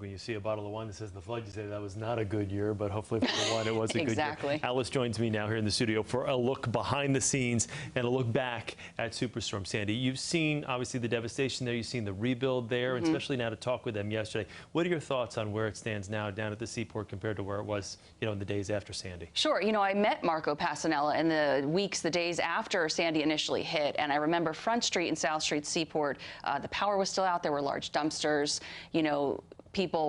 when you see a bottle of wine that says the flood, you say that was not a good year, but hopefully for the wine, it was a Exactly. good year. Alice joins me now here in the studio for a look behind the scenes and a look back at Superstorm Sandy. You've seen, obviously, the devastation there. You've seen the rebuild there, and especially now to talk with them yesterday. What are your thoughts on where it stands now down at the seaport compared to where it was, in the days after Sandy? Sure. I met Marco Passanella in the days after Sandy initially hit, and I remember Front Street and South Street Seaport, the power was still out. There were large dumpsters,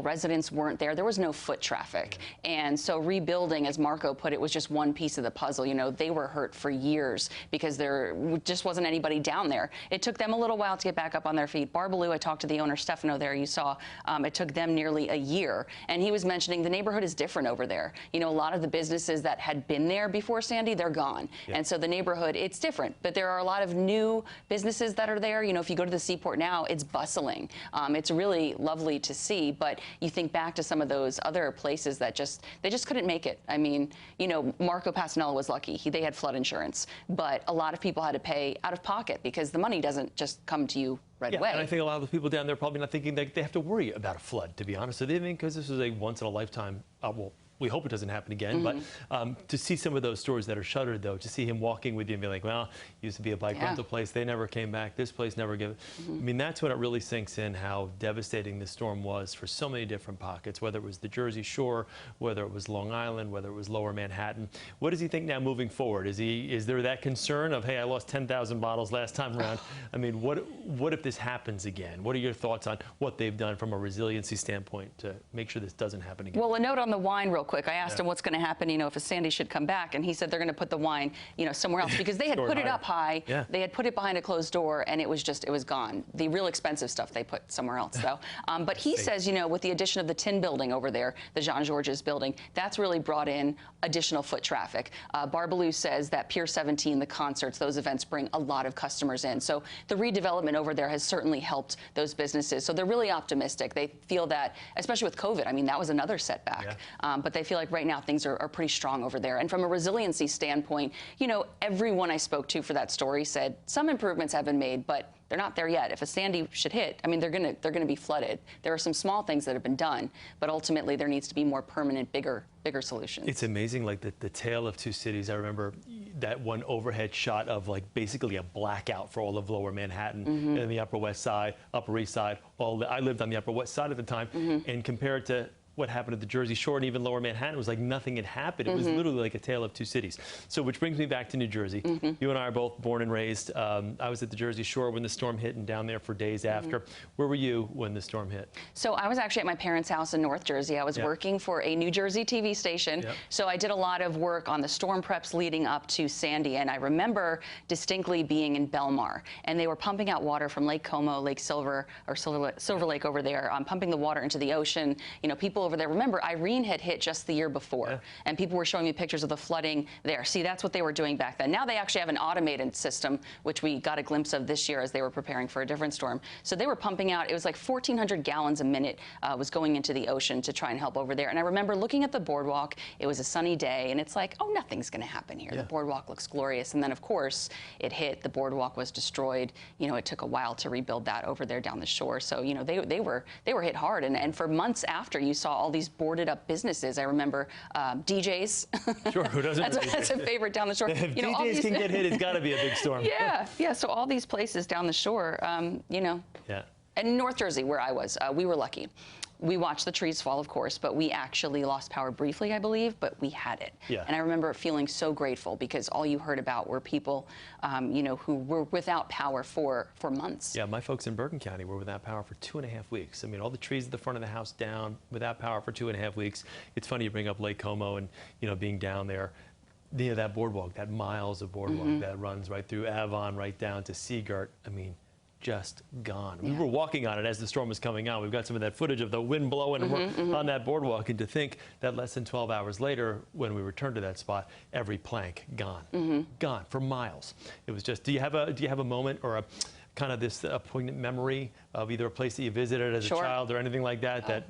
residents weren't there. There was no foot traffic. And so rebuilding, as Marco put it, was just one piece of the puzzle. They were hurt for years because there just wasn't anybody down there. It took them a little while to get back up on their feet. Barbaloo, I talked to the owner, Stefano, there, you saw, it took them nearly a year. And he was mentioning the neighborhood is different over there. A lot of the businesses that had been there before Sandy, they're gone. Yeah. And so the neighborhood, it's different. But there are a lot of new businesses that are there. If you go to the seaport now, it's bustling. It's really lovely to see. But you think back to some of those other places that they just couldn't make it. I mean, Marco Passanella was lucky. They had flood insurance, but a lot of people had to pay out of pocket because the money doesn't just come to you right away. And I think a lot of the people down there are probably not thinking that they have to worry about a flood, to be honest with you, because this is a once-in-a-lifetime, we hope it doesn't happen again, but to see some of those stores that are shuttered, though, to see him walking with you and be like, well, used to be a bike rental place, they never came back, this place never gave it. I mean, that's when it really sinks in how devastating this storm was for so many different pockets, whether it was the Jersey Shore, whether it was Long Island, whether it was Lower Manhattan. What does he think now moving forward? Is there that concern of, hey, I lost 10,000 bottles last time around? I mean, what if this happens again? What are your thoughts on what they've done from a resiliency standpoint to make sure this doesn't happen again? Well, a note on the wine real quick. I asked him what's going to happen, if a Sandy should come back, and he said they're going to put the wine, somewhere else because they had put it up high. Yeah. They had put it behind a closed door, and it was gone. The real expensive stuff they put somewhere else, though. But he says, with the addition of the Tin Building over there, the Jean Georges building, that's really brought in additional foot traffic. Barbaloo says that Pier 17, the concerts, those events bring a lot of customers in. So the redevelopment over there has certainly helped those businesses. So they're really optimistic. They feel that, especially with COVID, I mean, that was another setback. Yeah. But they feel like right now things are pretty strong over there. And from a resiliency standpoint, everyone I spoke to for that story said some improvements have been made, but they're not there yet. If a Sandy should hit, I mean, they're gonna be flooded. There are some small things that have been done, but ultimately there needs to be more permanent, bigger solutions. It's amazing, like the tale of two cities. I remember that one overhead shot of basically a blackout for all of Lower Manhattan and the Upper West Side, Upper East Side. I lived on the Upper West Side at the time, and compared to what happened at the Jersey Shore and even Lower Manhattan, it was like nothing had happened. It was literally like a tale of two cities. So, which brings me back to New Jersey. You and I are both born and raised. I was at the Jersey Shore when the storm hit and down there for days after. Where were you when the storm hit? So I was actually at my parents' house in North Jersey. I was working for a New Jersey TV station. So I did a lot of work on the storm preps leading up to Sandy. And I remember distinctly being in Belmar, and they were pumping out water from Lake Como, Lake Silver, or Silver Lake over there, pumping the water into the ocean. People over there. Remember, Irene had hit just the year before, and people were showing me pictures of the flooding there. See, that's what they were doing back then. Now they actually have an automated system, which we got a glimpse of this year as they were preparing for a different storm. So they were pumping out, it was like 1,400 gallons a minute was going into the ocean to try and help over there. And I remember looking at the boardwalk. It was a sunny day, and it's like, oh, nothing's going to happen here. The boardwalk looks glorious. And then, of course, it hit. The boardwalk was destroyed. It took a while to rebuild that over there down the shore. So, they were hit hard. And for months after, you saw all these boarded up businesses. I remember DJs. Sure, who doesn't? That's a favorite down the shore. If DJs can get hit, it's got to be a big storm. Yeah. So all these places down the shore, Yeah. And in North Jersey, where I was, we were lucky. We watched the trees fall, of course, but we actually lost power briefly, I believe, but we had it. Yeah. And I remember feeling so grateful because all you heard about were people, who were without power for months. Yeah, my folks in Bergen County were without power for 2.5 weeks. I mean, all the trees at the front of the house down, without power for 2.5 weeks. It's funny you bring up Lake Como and, being down there. That boardwalk, that miles of boardwalk that runs right through Avon, right down to Seagurt. I mean, just gone. We were walking on it as the storm was coming on. We've got some of that footage of the wind blowing and we're on that boardwalk. And to think that less than 12 hours later, when we returned to that spot, every plank gone, gone for miles. It was just. Do you have a moment or a kind of this poignant memory of either a place that you visited as a child or anything like that?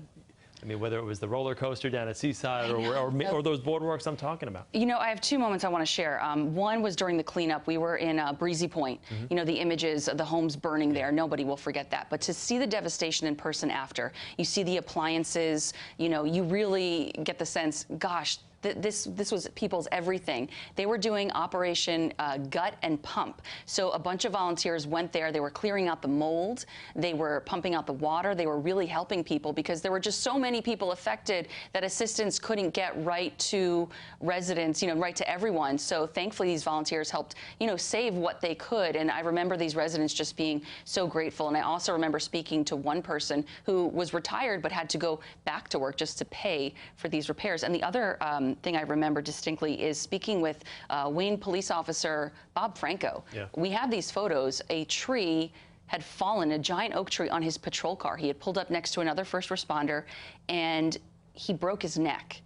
I mean, whether it was the roller coaster down at Seaside or those boardwalks I'm talking about. You know, I have two moments I want to share. One was during the cleanup. We were in Breezy Point. You know, the images of the homes burning there. Nobody will forget that. But to see the devastation in person after, you see the appliances, you know, you really get the sense, gosh, this was people's everything. They were doing Operation Gut and Pump. So a bunch of volunteers went there. They were clearing out the mold. They were pumping out the water. They were really helping people because there were just so many people affected that assistance couldn't get right to residents, you know, right to everyone. So thankfully these volunteers helped, you know, save what they could. And I remember these residents just being so grateful. And I also remember speaking to one person who was retired but had to go back to work just to pay for these repairs. And the other thing I remember distinctly is speaking with Wayne police officer Bob Franco. Yeah. We have these photos. A tree had fallen, a giant oak tree, on his patrol car. He had pulled up next to another first responder, and he broke his neck.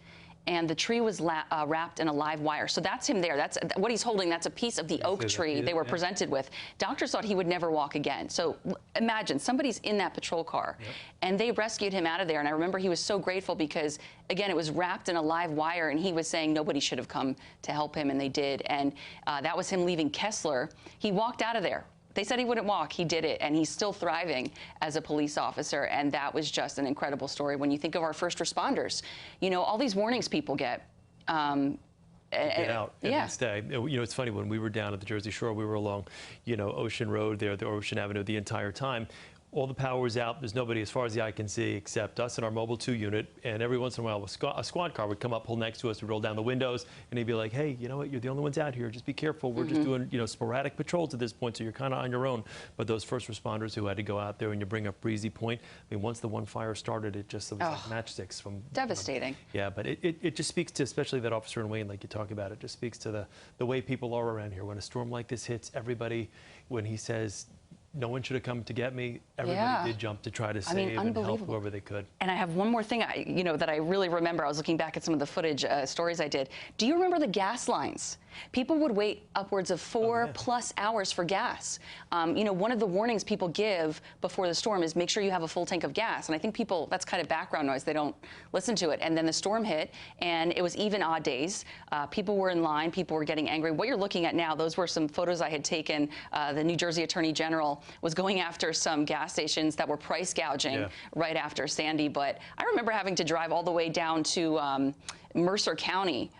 And the tree was wrapped in a live wire. So that's him there. That's what he's holding. That's a piece of the oak tree they were presented with. Doctors thought he would never walk again. So imagine somebody's in that patrol car, and they rescued him out of there. And I remember he was so grateful because, again, it was wrapped in a live wire, and he was saying nobody should have come to help him, and they did. And that was him leaving Kessler. He walked out of there. They said he wouldn't walk. He did it, and he's still thriving as a police officer, and that was just an incredible story. When you think of our first responders, you know, all these warnings people get. Get out and stay. You know, it's funny, when we were down at the Jersey Shore, we were along, you know, Ocean Road there, the Ocean Avenue the entire time. All the power was out. There's nobody as far as the eye can see except us and our Mobile 2 unit. And every once in a while, a squad car would come up, pull next to us, we'd roll down the windows, and he'd be like, hey, you know what? You're the only ones out here. Just be careful. We're just doing, you know, sporadic patrols at this point, so you're kind of on your own. But those first responders who had to go out there, and you bring up Breezy Point, I mean, once the one fire started, it was like matchsticks from... Devastating. Yeah, but it just speaks to, especially that officer in Wayne, like you talk about, it just speaks to the way people are around here. When a storm like this hits, everybody, when he says, no one should have come to get me, everybody did jump to try to save and help whoever they could. And I have one more thing, you know, that I really remember. I was looking back at some of the footage, stories I did. Do you remember the gas lines? People would wait upwards of 4+ hours for gas. You know, one of the warnings people give before the storm is make sure you have a full tank of gas. And I think people, that's kind of background noise. They don't listen to it. And then the storm hit, and it was even odd days. People were in line. People were getting angry. What you're looking at now, those were some photos I had taken. The New Jersey Attorney General was going after some gas stations that were price gouging right after Sandy. But I remember having to drive all the way down to Mercer County.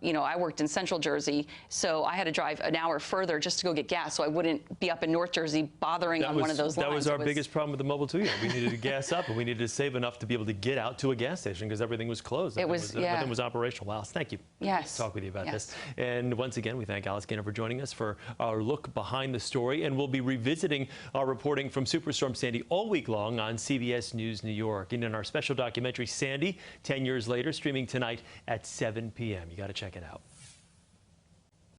You know, I worked in Central Jersey, so I had to drive an hour further just to go get gas, so I wouldn't be up in North Jersey bothering on one of those lines. That was our biggest problem with the Mobile 2 unit. We needed to gas up, and we needed to save enough to be able to get out to a gas station because everything was closed. Nothing was operational. Alice, thank you. Yes. Talk with you about this. And once again, we thank Alice Gaynor for joining us for our look behind the story, and we'll be revisiting our reporting from Superstorm Sandy all week long on CBS News New York. And in our special documentary, Sandy, 10 years later, streaming tonight at 7 p.m. You got to check it out.